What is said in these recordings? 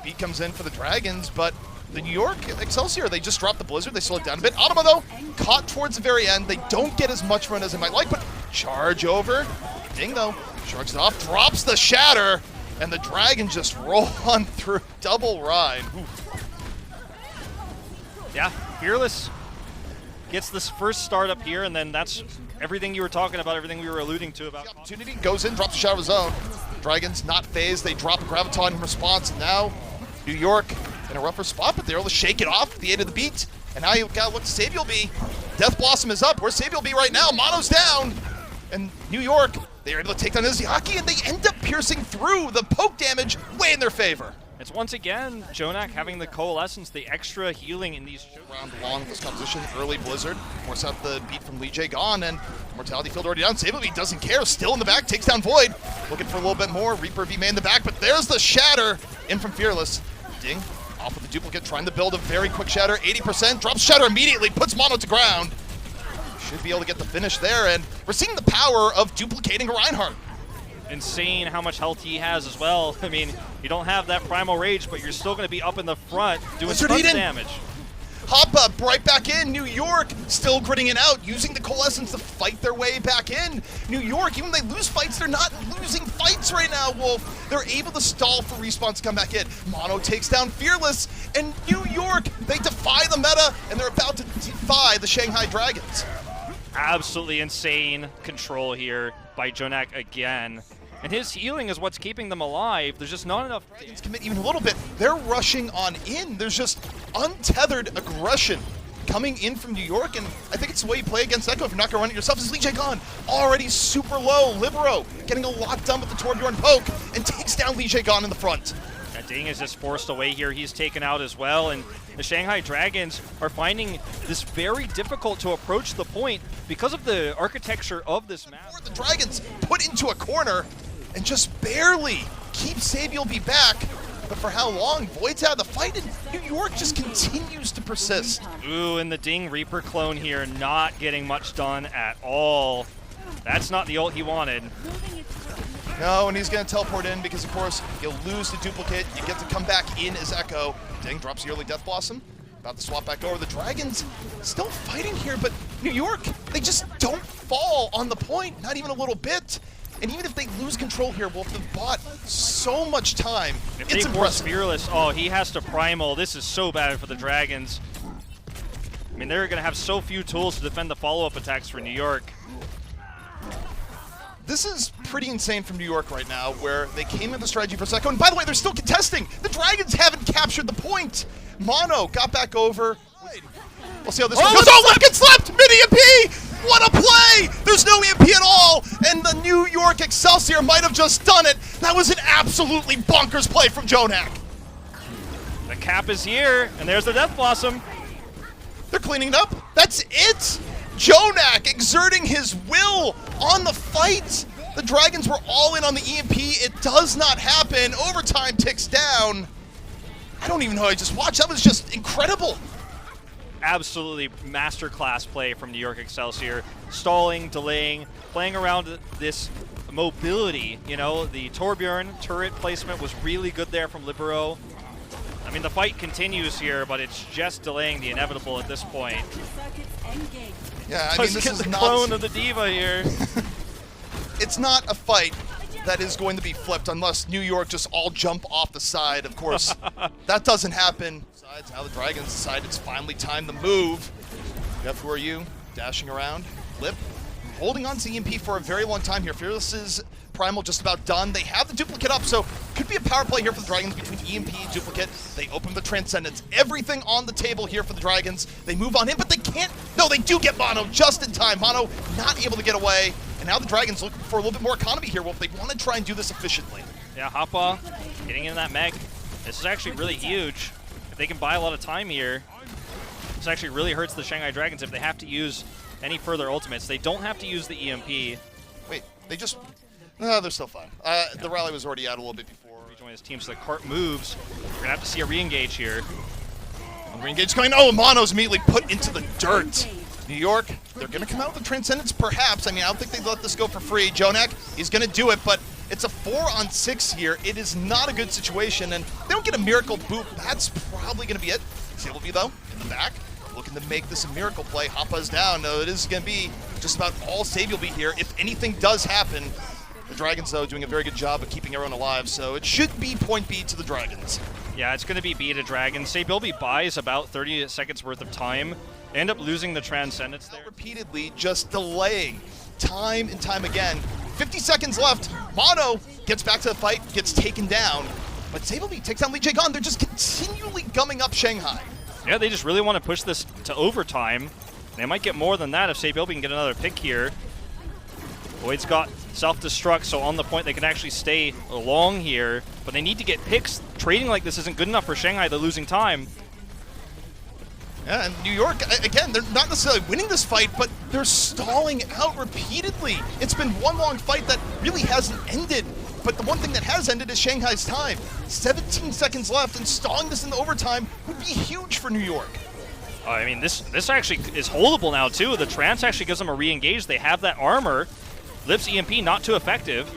beat comes in for the Dragons, but the New York Excelsior, they just dropped the Blizzard. They slow it down a bit. Automa, though, caught towards the very end. They don't get as much run as they might like, but charge over. Ding, though. Shrugs it off, drops the Shatter, and the Dragons just roll on through. Double ride. Oof. Yeah, Fearless gets this first start up here, and then that's everything you were talking about, everything we were alluding to about. The opportunity goes in, drops a Shadow of his own. Dragons not phased. They drop a Graviton in response. And now New York in a rougher spot, but they're able to shake it off at the end of the beat. And now you've got what Savior will be. Death Blossom is up. Where's Savior will be right now? Mono's down. And New York, they are able to take down Izzyaki, and they end up piercing through. The poke damage way in their favor. It's once again JJoNak having the coalescence, the extra healing in these round along this composition. Early Blizzard force out the beat from Lee J gone, and Mortality Field already down. Sableby doesn't care, still in the back, takes down Void. Looking for a little bit more. Reaper V-Main in the back, but there's the Shatter in from Fearless. Ding off with the duplicate, trying to build a very quick Shatter. 80%, drops Shatter immediately, puts Mono to ground. Should be able to get the finish there, and we're seeing the power of duplicating a Reinhardt. Insane how much health he has as well. I mean, you don't have that Primal Rage, but you're still going to be up in the front doing tons of damage. Hop up, right back in. New York still gritting it out, using the Coalescence to fight their way back in. New York, even when they lose fights, they're not losing fights right now, Wolf. They're able to stall for respawns to come back in. Mono takes down Fearless, and New York, they defy the meta, and they're about to defy the Shanghai Dragons. Absolutely insane control here by JJoNak again. And his healing is what's keeping them alive. There's just not enough. Dragons commit even a little bit. They're rushing on in. There's just untethered aggression coming in from New York, and I think it's the way you play against Echo if you're not going to run it yourself. Is Lee J gone? Already super low. Libero getting a lot done with the Torbjorn poke and takes down Lee J gone in the front. Ding is just forced away here. He's taken out as well, and the Shanghai Dragons are finding this very difficult to approach the point because of the architecture of this map. The Dragons put into a corner and just barely keep Sabiel be back, but for how long? Void's out of the fight, and New York just continues to persist. Ooh, and the Ding Reaper clone here not getting much done at all. That's not the ult he wanted. No, and he's going to teleport in because, of course, you'll lose the duplicate. You get to come back in as Echo. Ding drops the early Death Blossom. About to swap back over. The Dragons still fighting here, but New York, they just don't fall on the point, not even a little bit. And even if they lose control here, Wolf, they've bought so much time. If they force Fearless, oh, he has to Primal. This is so bad for the Dragons. I mean, they're going to have so few tools to defend the follow-up attacks for New York. This is pretty insane from New York right now, where they came in the strategy for a second. And by the way, they're still contesting. The Dragons haven't captured the point. Mono got back over. We'll see how this one goes. Oh, look, it slapped mid-EMP! What a play! There's no EMP at all, and the New York Excelsior might have just done it. That was an absolutely bonkers play from JJoNak. The cap is here, and there's the Death Blossom. They're cleaning it up. That's it. JJoNak exerting his will on the fight. The Dragons were all in on the EMP. It does not happen. Overtime ticks down. I don't even know what I just watched. That was just incredible. Absolutely masterclass play from New York Excelsior. Stalling, delaying, playing around this mobility. You know, the Torbjorn turret placement was really good there from Libero. I mean, the fight continues here, but it's just delaying the inevitable at this point. Yeah, I mean, this is the not clone of the D.Va here. It's not a fight that is going to be flipped unless New York just all jump off the side. Of course, that doesn't happen. Besides, now the Dragons decide it's finally time to move. Jeff, who are you? Dashing around. Lip holding on to EMP for a very long time here. Fearless's Primal just about done. They have the duplicate up, so could be a power play here for the Dragons between EMP and duplicate. They open the Transcendence. Everything on the table here for the Dragons. They move on in, but they can't. No, they do get Mono just in time. Mono not able to get away. And now the Dragons looking for a little bit more economy here. Well, if they want to try and do this efficiently. Yeah, Hoppa getting in that Meg. This is actually really huge. If they can buy a lot of time here, this actually really hurts the Shanghai Dragons if they have to use any further ultimates. They don't have to use the EMP. Wait, they just... No, they're still fine. The rally was already out a little bit before. Rejoin his team, so the cart moves. We're going to have to see a re-engage here. Re-engage going. Oh, Mono's immediately put into the dirt. New York, they're going to come out with the Transcendence, perhaps. I mean, I don't think they'd let this go for free. JJoNak, he's going to do it, but it's a 4-on-6 here. It is not a good situation, and they don't get a miracle boot. That's probably going to be it. Sableview, though, in the back, looking to make this a miracle play. Hoppa's down. No, it is going to be just about all Sableview here. If anything does happen, the Dragons, though, doing a very good job of keeping everyone alive, so it should be point B to the Dragons. Yeah, it's going to be B to Dragons. Sableview buys about 30 seconds worth of time. They end up losing the Transcendence there. Repeatedly just delaying time and time again. 50 seconds left. Mono gets back to the fight, gets taken down. But Sableview takes down Lee Jae-gon. They're just continually gumming up Shanghai. Yeah, they just really want to push this to overtime. They might get more than that if Sableview can get another pick here. Void's got self-destruct, so on the point they can actually stay along here. But they need to get picks. Trading like this isn't good enough for Shanghai. They're losing time. Yeah, and New York, again, they're not necessarily winning this fight, but they're stalling out repeatedly. It's been one long fight that really hasn't ended, but the one thing that has ended is Shanghai's time. 17 seconds left, and stalling this into overtime would be huge for New York. I mean, this actually is holdable now, too. The Trance actually gives them a re-engage. They have that armor. Lips EMP, not too effective.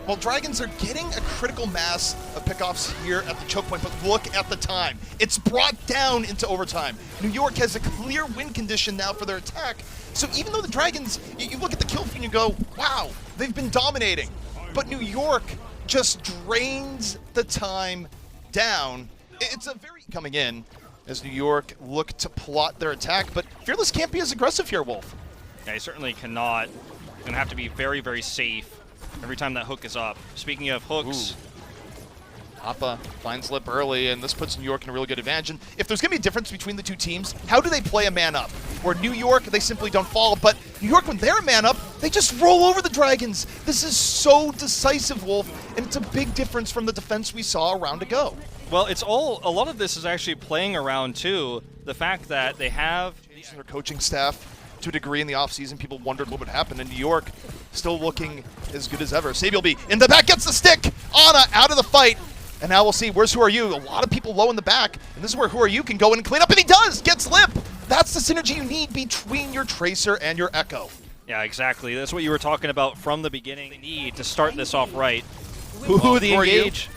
Well, Dragons are getting a critical mass of pickoffs here at the choke point, but look at the time. It's brought down into overtime. New York has a clear win condition now for their attack. So even though the Dragons, you look at the kill feed and you go, wow, they've been dominating. But New York just drains the time down. It's a very coming in as New York look to plot their attack, but Fearless can't be as aggressive here, Wolf. Yeah, he certainly cannot. Going to have to be very, very safe every time that hook is up. Speaking of hooks, Hoppa finds Lip early, and this puts New York in a really good advantage. And if there's going to be a difference between the two teams, how do they play a man up? Where New York, they simply don't fall, but New York, when they're a man up, they just roll over the Dragons. This is so decisive, Wolf, and it's a big difference from the defense we saw a round ago. well, it's all, a lot of this is actually playing around, too. The fact that they have Their coaching staff, to a degree in the offseason, people wondered what would happen in New York, still looking as good as ever. Sableview in the back, gets the stick. Ana out of the fight. And now we'll see, where's Who Are You? A lot of people low in the back, and this is where Who Are You can go in and clean up, and he does! Gets Lip! That's the synergy you need between your Tracer and your Echo. Yeah, exactly. That's what you were talking about from the beginning. They need to start this off right. Who the engage?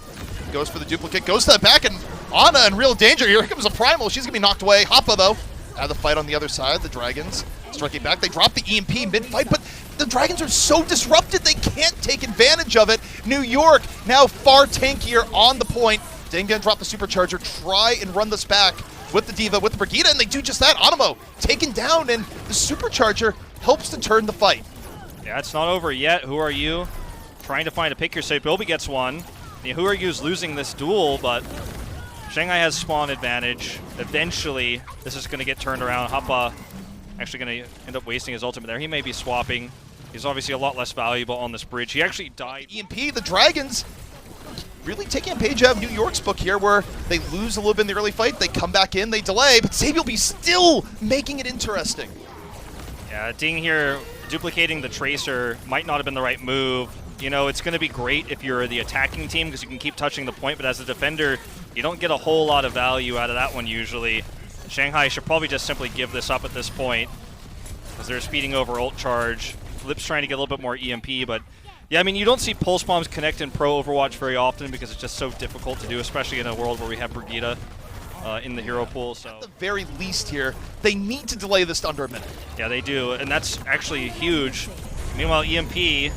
Goes for the duplicate, goes to the back, and Ana in real danger. Here comes a Primal. She's going to be knocked away. Hoppa, though, out of the fight on the other side. The Dragons striking back. They drop the EMP mid-fight, but the Dragons are so disrupted they can't take advantage of it. New York now far tankier on the point. Dang gonna drop the Supercharger, try and run this back with the D.Va, with the Brigitte, and they do just that. Animo taken down, and the Supercharger helps to turn the fight. Yeah, it's not over yet. Who Are You? Trying to find a pick here. Sableview gets one. Yeah, Who Are You's losing this duel, but Shanghai has spawn advantage. Eventually, this is going to get turned around. Hoppa actually going to end up wasting his ultimate there. He may be swapping. He's obviously a lot less valuable on this bridge. He actually died. EMP, the Dragons really taking a page out of New York's book here, where they lose a little bit in the early fight, they come back in, they delay, but Sableview will be still making it interesting. Yeah, Ding here duplicating the Tracer might not have been the right move. You know, it's going to be great if you're the attacking team because you can keep touching the point, but as a defender, you don't get a whole lot of value out of that one usually. Shanghai should probably just simply give this up at this point because they're speeding over ult charge. Lip's trying to get a little bit more EMP, but yeah, I mean, you don't see pulse bombs connect in pro Overwatch very often because it's just so difficult to do, especially in a world where we have Brigitte in the hero pool. So at the very least here, they need to delay this to under a minute. Yeah, they do, and that's actually huge. Meanwhile, EMP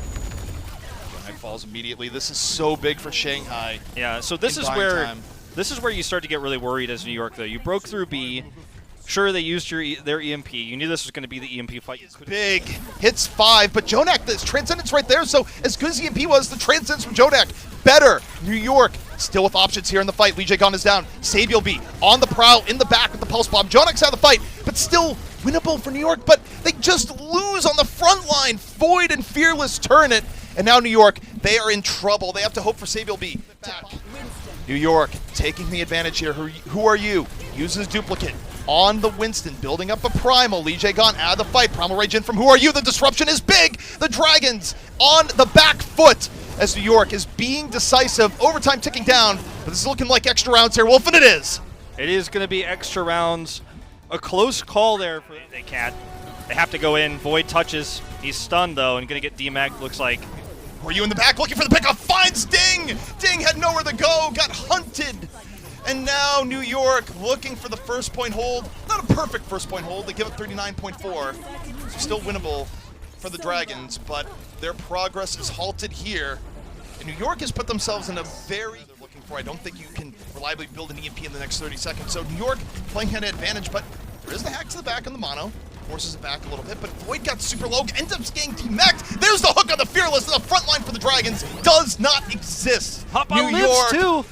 falls immediately. This is so big for Shanghai. Yeah, so this is where you start to get really worried as New York, though. You broke through B. Sure, they used their EMP. You knew this was going to be the EMP fight. Big. Hits 5, but Jonak, this Transcendence right there, so as good as the EMP was, the Transcendence from Jonak, better. New York still with options here in the fight. Lee Jae-gon is down. Sableview on the prowl, in the back with the pulse bomb. Jonak's out of the fight, but still winnable for New York, but they just lose on the front line. Void and Fearless turn it, and now New York, they are in trouble. They have to hope for Sableview back. New York taking the advantage here. Who Are You? Uses duplicate on the Winston, building up a Primal. Lee Jae-gon out of the fight. Primal Rage in from Who Are You? The disruption is big. The Dragons on the back foot as New York is being decisive. Overtime ticking down, but this is looking like extra rounds here, Wolf, and it is. It is going to be extra rounds. A close call there. They can't. They have to go in. Void touches. He's stunned, though, and going to get DMAC, looks like. Who Are You in the back looking for the pickoff? Finds Ding! Ding had nowhere to go. Got hunted York looking for the first point hold. Not a perfect first point hold. They give up 39.4. So still winnable for the Dragons, but their progress is halted here. And New York has put themselves in a very they're looking for. I don't think you can reliably build an EMP in the next 30 seconds. So New York playing head advantage, but there is the hack to the back on the mono. Forces it back a little bit, but Void got super low, ends up getting demeched. There's the hook on the Fearless, and the front line for the Dragons does not exist. New York too.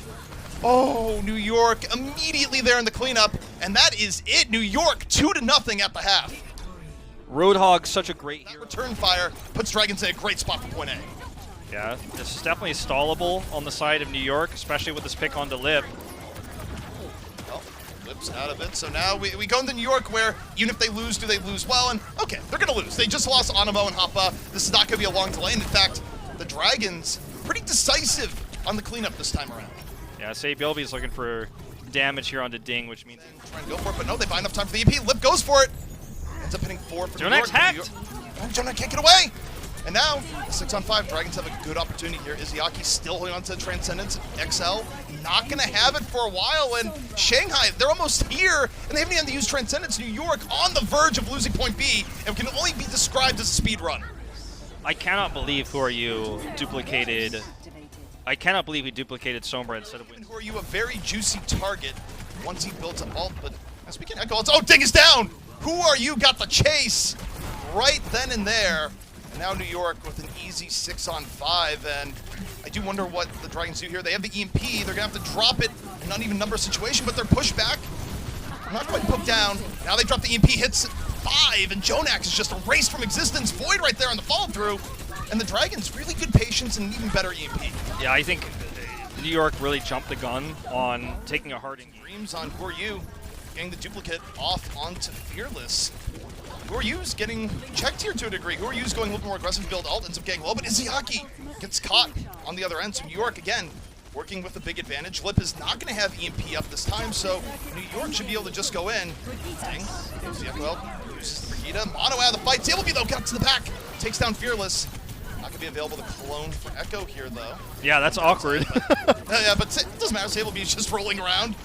Oh, New York immediately there in the cleanup, and that is it. New York 2-0 at the half. Roadhog's such a great hero. Return fire puts Dragons in a great spot for point A. Yeah, this is definitely stallable on the side of New York, especially with this pick onto Lip. Well, Lip's out of it, so now we go into New York where even if they lose, do they lose well? And okay, they're going to lose. They just lost Animo and Hoppa. This is not going to be a long delay, and in fact, the Dragons pretty decisive on the cleanup this time around. Yeah, say Bilby's looking for damage here onto Ding, which means trying to go for it, but no, they buy enough time for the EP. Lip goes for it. Ends up hitting 4 for New York. Jonak's hacked. Jonak can't get away. And now, 6-on-5, Dragons have a good opportunity here. Izayaki still holding on to Transcendence. XL not going to have it for a while. And Shanghai, they're almost here, and they haven't even used Transcendence. New York on the verge of losing point B, and can only be described as a speed run. I cannot believe Who Are You duplicated. I cannot believe he duplicated Sombra instead of Wind. Who Are You a very juicy target once he builds up ult, but as we can echo, it's, oh, Ding is down! Who Are You got the chase right then and there. And now New York with an easy 6-on-5, and I do wonder what the Dragons do here. They have the EMP, they're gonna have to drop it, an uneven number situation, but they're pushed back. Not quite put down. Now they drop the EMP, hits 5, and Jonak is just erased from existence. Void right there on the follow through. And the Dragons, really good patience and even better EMP. Yeah, I think New York really jumped the gun on taking a hard Dreams on Who Are You, getting the duplicate off onto Fearless. Who Are You's getting checked here to a degree. Who Are You's going a little more aggressive build ult, ends up getting low, but Izayaki gets caught on the other end. So New York, again, working with a big advantage. Lip is not going to have EMP up this time, so New York should be able to just go in. Dang, well, uses Brigitte. Mono out of the fight. Sableby, though, got to the back. Takes down Fearless. Not going to be available to clone for Echo here, though. Yeah, that's awkward. Yeah, but it doesn't matter. Sableby's just rolling around.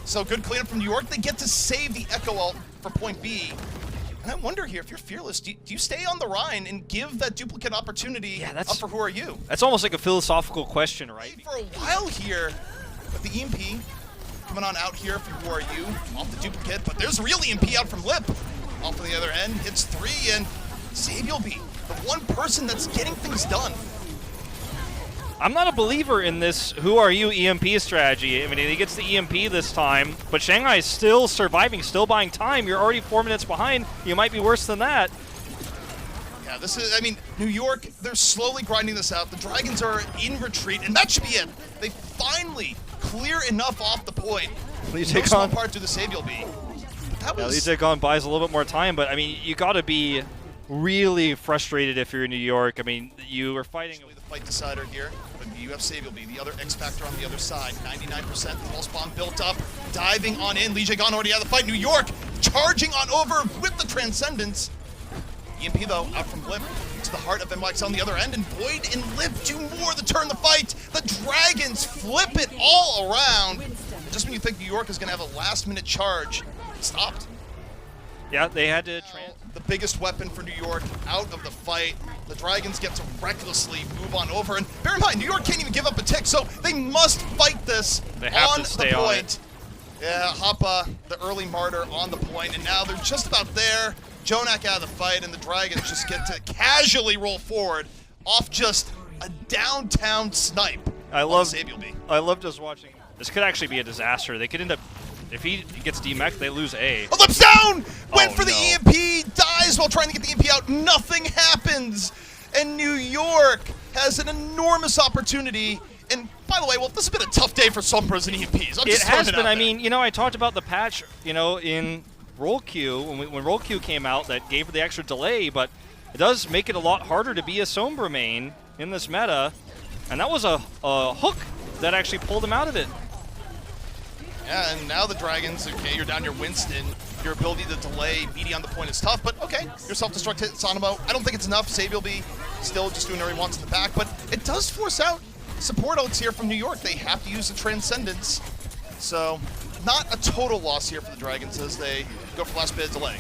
So good cleanup from New York. They get to save the Echo ult for point B. And I wonder here, if you're Fearless, do you stay on the Rhine and give that duplicate opportunity up for Who Are You? That's almost like a philosophical question, right? For a while here, but the EMP coming on out here from Who Are You, off the duplicate, but there's a real EMP out from Lip. Off on the other end, hits 3, and Sableby, the one person that's getting things done. I'm not a believer in this Who Are You EMP strategy. I mean, he gets the EMP this time, but Shanghai is still surviving, still buying time. You're already 4 minutes behind. You might be worse than that. Yeah, this is, I mean, New York, they're slowly grinding this out. The Dragons are in retreat, and that should be it. They finally clear enough off the point. No small part to the Sableby. That was... Take on buys a little bit more time, but I mean, you got to be really frustrated if you're in New York. I mean, you are fighting the fight decider here, but you have Sableby, the other X Factor on the other side. 99% pulse bomb built up, diving on in. Lee Jae-gon already out of the fight. New York charging on over with the Transcendence. EMP though, out from Blip to the heart of NYXL on the other end, and Void and Lip do more to turn the fight. The Dragons flip it all around. Just when you think New York is going to have a last-minute charge, it stopped. Yeah, they had to... The biggest weapon for New York out of the fight. The Dragons get to recklessly move on over, and bear in mind, New York can't even give up a tick, so they must fight this they have on to stay the point. On it. Yeah, Hoppa, the early martyr on the point, and now they're just about there. Jonak out of the fight, and the Dragons just get to casually roll forward off just a downtown snipe. I love just watching. This could actually be a disaster. They could end up, if he gets demech, they lose A. Oh, Lip's down! Went for the EMP, dies while trying to get the EMP out. Nothing happens. And New York has an enormous opportunity. And by the way, well, this has been a tough day for Sombras and EMPs. It has been. I mean, you know, I talked about the patch, you know, in Roll Q, when Roll Q came out, that gave the extra delay, but it does make it a lot harder to be a Sombra main in this meta. And that was a hook that actually pulled him out of it. Yeah, and now the Dragons, okay, you're down your Winston. Your ability to delay BD on the point is tough, but okay, your self-destruct hit Sanamo. I don't think it's enough. Sableby still just doing whatever he wants in the back, but it does force out support ults here from New York. They have to use the Transcendence. So not a total loss here for the Dragons as they go for last bit of delay.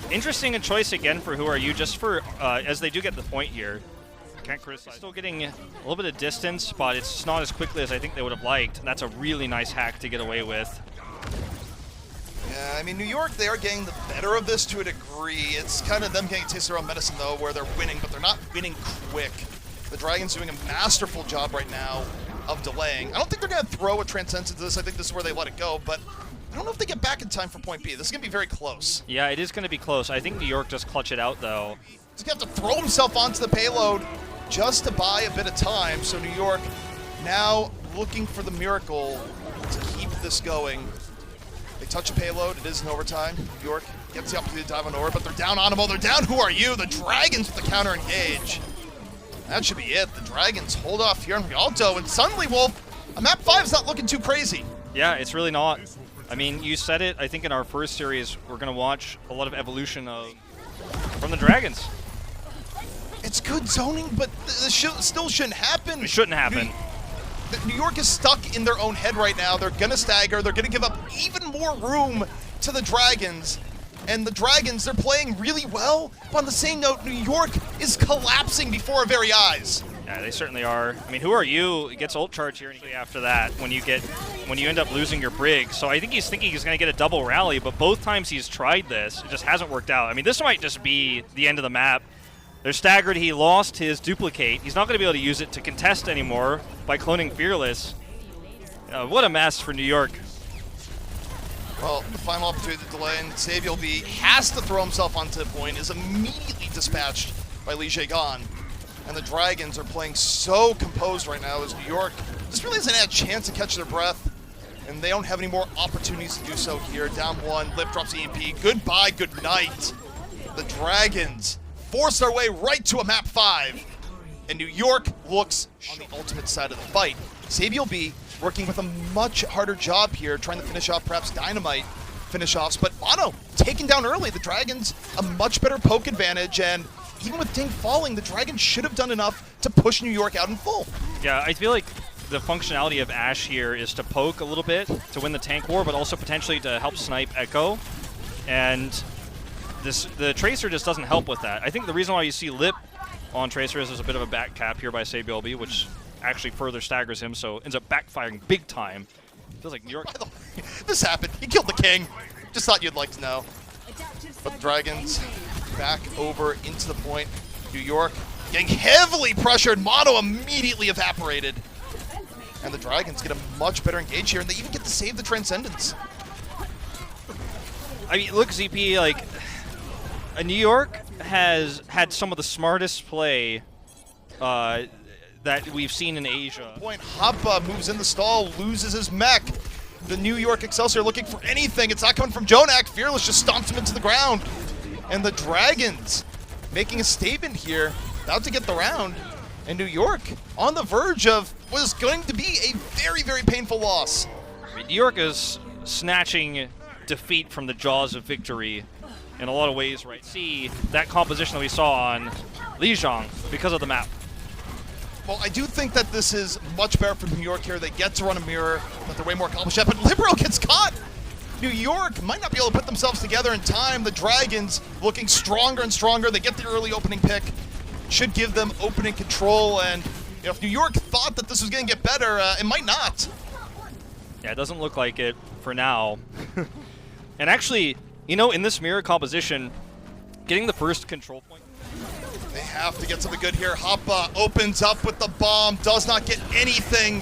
Interesting choice again for Who Are You, just for, as they do get the point here. Can't criticize. Still getting a little bit of distance, but it's just not as quickly as I think they would have liked. That's a really nice hack to get away with. Yeah, I mean, New York, they are getting the better of this to a degree. It's kind of them getting a taste of their own medicine, though, where they're winning, but they're not winning quick. The Dragons doing a masterful job right now of delaying. I don't think they're going to throw a Transcendence into this. I think this is where they let it go, but I don't know if they get back in time for point B. This is going to be very close. Yeah, it is going to be close. I think New York just clutch it out, though. He's going to have to throw himself onto the payload just to buy a bit of time. So New York now looking for the miracle to keep this going. They touch a payload. It is in overtime. New York gets the opportunity to dive on over, but they're down on him. Oh, they're down. Who are you? The Dragons with the counter engage. That should be it. The Dragons hold off here on Rialto, and suddenly, Wolf, a map 5 is not looking too crazy. Yeah, it's really not. I mean, you said it, I think in our first series, we're going to watch a lot of evolution from the Dragons. It's good zoning, but this still shouldn't happen. It shouldn't happen. New York is stuck in their own head right now. They're going to stagger. They're going to give up even more room to the Dragons. And the Dragons, they're playing really well. But on the same note, New York is collapsing before our very eyes. Yeah, they certainly are. I mean, Who Are You? It gets ult charge here after that when you end up losing your brig. So I think he's thinking he's going to get a double rally, but both times he's tried this, it just hasn't worked out. I mean, this might just be the end of the map. They're staggered. He lost his duplicate. He's not going to be able to use it to contest anymore by cloning Fearless. What a mess for New York. Well, the final opportunity to delay, and Sabiel B has to throw himself onto the point, is immediately dispatched by Lee Jae-gon. And the Dragons are playing so composed right now as New York just really hasn't had a chance to catch their breath. And they don't have any more opportunities to do so here. Down one, Lip drops EMP. Goodbye, good night. The Dragons force their way right to a map 5. And New York looks on the ultimate side of the fight. Sabiel B working with a much harder job here, trying to finish off perhaps Dynamite finish-offs. But Mono taken down early. The Dragons a much better poke advantage, and even with Ding falling, the Dragons should have done enough to push New York out in full. Yeah, I feel like the functionality of Ashe here is to poke a little bit to win the tank war, but also potentially to help snipe Echo. And the Tracer just doesn't help with that. I think the reason why you see Lip on Tracer is there's a bit of a back cap here by Sabiel B, which actually further staggers him, so ends up backfiring big time. Feels like New York. By the way, this happened. He killed the king. Just thought you'd like to know. But the Dragons back over into the point. New York getting heavily pressured. Mono immediately evaporated. And the Dragons get a much better engage here, and they even get to save the Transcendence. I mean, look, ZP, like, New York has had some of the smartest play that we've seen in Asia. Point, Hoppa moves in the stall, loses his mech. The New York Excelsior looking for anything. It's not coming from Jonak. Fearless just stomps him into the ground. And the Dragons making a statement here, about to get the round. And New York on the verge of what is going to be a very, very painful loss. I mean, New York is snatching defeat from the jaws of victory in a lot of ways, right? See that composition that we saw on Lijiang because of the map. Well, I do think that this is much better for New York here. They get to run a mirror, but they're way more accomplished. But Libero gets caught. New York might not be able to put themselves together in time. The Dragons looking stronger and stronger. They get the early opening pick. Should give them opening control. And you know, if New York thought that this was going to get better, it might not. Yeah, it doesn't look like it for now. And actually, you know, in this mirror composition, getting the first control point. They have to get something good here. Hoppa opens up with the bomb, does not get anything.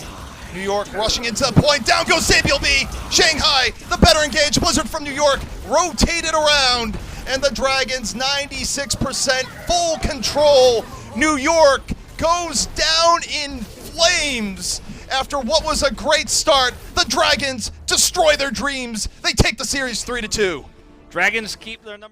New York rushing into the point. Down goes Sabiel B. Shanghai, the better engaged. Blizzard from New York rotated around. And the Dragons, 96% full control. New York goes down in flames. After what was a great start, the Dragons destroy their dreams. They take the series 3-2. Dragons keep their #1.